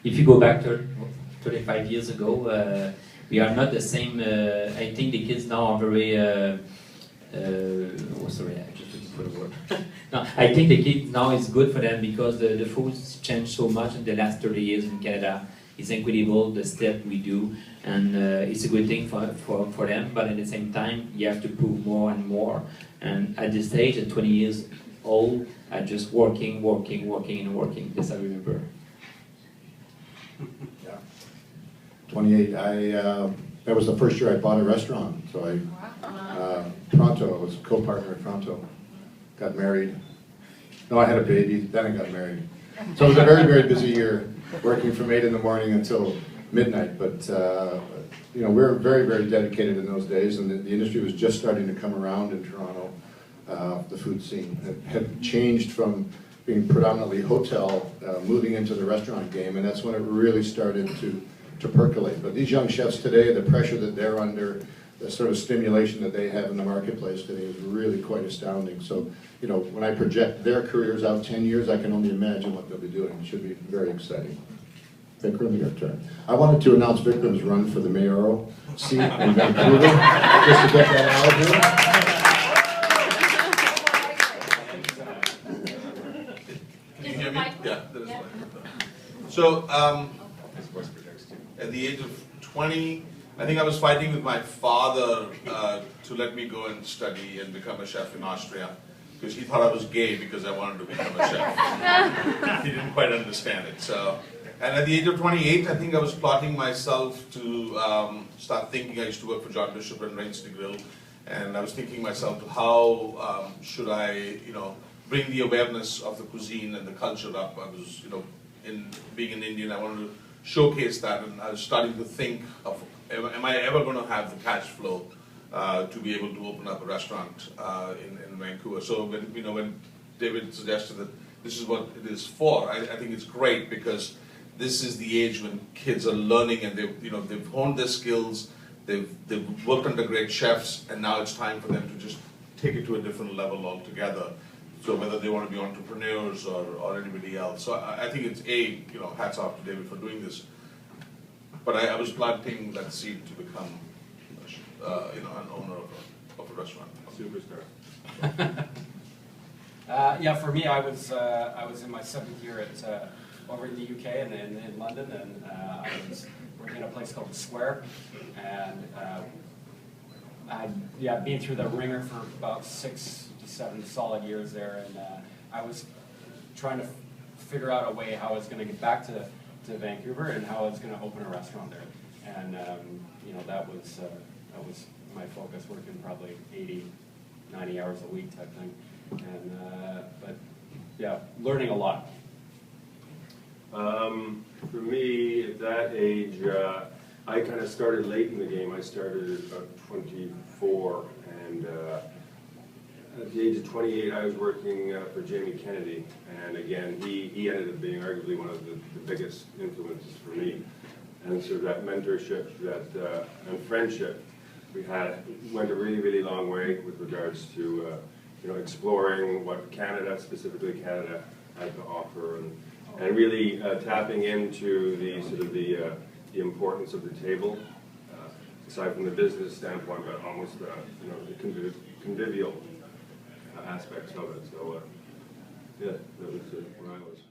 if you go back to 35 years ago, we are not the same. I think the kids now are very. Oh, sorry, I just looking for the word. No, I think the kids now is good for them because the food's changed so much in the last 30 years in Canada. It's incredible the step we do, and it's a good thing for them. But at the same time, you have to prove more and more. And at this stage, at 20 years old, I'm just working. Yes, I remember. Yeah. 28. That was the first year I bought a restaurant. So Toronto, I was a co-partner at Toronto. Got married. No, I had a baby. Then I got married. So it was a very, very busy year, working from 8 in the morning until midnight. But you know, we were very, very dedicated in those days, and the industry was just starting to come around in Toronto. The food scene had changed from being predominantly hotel, moving into the restaurant game, and that's when it really started to percolate. But these young chefs today, the pressure that they're under, the sort of stimulation that they have in the marketplace today is really quite astounding. So, you know, when I project their careers out 10 years, I can only imagine what they'll be doing. It should be very exciting. Vikram, your turn. I wanted to announce Vikram's run for the mayoral seat in Vancouver, just to get that out here. Can you hear me? Yeah, that is fine. So, at the age of 20, I think I was fighting with my father to let me go and study and become a chef in Austria, because he thought I was gay because I wanted to become a chef. He didn't quite understand it. So, and at the age of 28, I think I was plotting myself to start thinking. I used to work for John Bishop and Rains de Grill, and I was thinking myself to how should I, you know, bring the awareness of the cuisine and the culture up. I was, you know, in being an Indian, I wanted to showcase that, and I was starting to think of, am I ever going to have the cash flow to be able to open up a restaurant in Vancouver? So when, you know, when David suggested that this is what it is for, I think it's great, because this is the age when kids are learning, and they've honed their skills, they've worked under great chefs, and now it's time for them to just take it to a different level altogether. So whether they want to be entrepreneurs or anybody else. So I think it's you know, hats off to David for doing this. But I was planting that seed to become, you know, an owner of a restaurant. Superstar. Yeah, for me, I was in my 7th year at over in the UK and in London, and I was working at a place called The Square, and I'd been through the ringer for about 6 to 7 solid years there, and I was trying to figure out a way how I was going to get back to Vancouver and how I was going to open a restaurant there, and you know, that was my focus, working probably 80, 90 hours a week type thing, and but yeah, learning a lot. For me, at that age, I kind of started late in the game. I started at about 24, and at the age of 28, I was working for Jamie Kennedy, and again, he ended up being arguably one of the biggest influences for me. And so that mentorship, and friendship we had went a really, really long way with regards to you know, exploring what Canada, specifically Canada, had to offer, and really tapping into the sort of the importance of the table, aside from the business standpoint, but almost you know, the convivial aspects of it. So yeah, that was where I was.